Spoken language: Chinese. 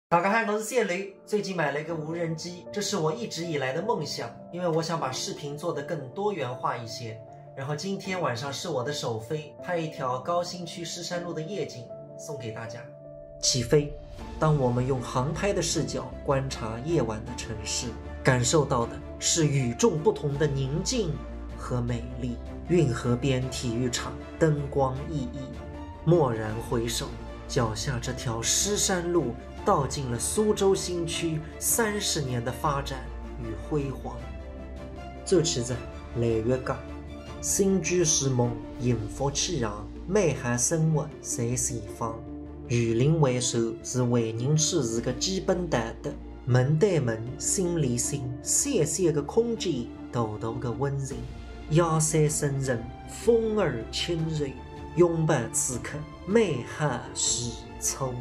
大家好，我是小雷。最近买了一个无人机，这是我一直以来的梦想，因为我想把视频做得更多元化一些。然后今天晚上是我的首飞，拍一条高新区狮山路的夜景，送给大家。起飞！当我们用航拍的视角观察夜晚的城市，感受到的是与众不同的宁静和美丽。运河边体育场灯光熠熠，蓦然回首，脚下这条狮山路道尽了苏州新区30年的发展与辉煌。主持人来月讲，新居是梦，幸福气象，美好生活在前方。与邻为寿是为人处事的基本道德，门对门，心连心，小小的空间，大大的温柔。腰山生人，风儿轻柔，拥抱此刻，美好时秋。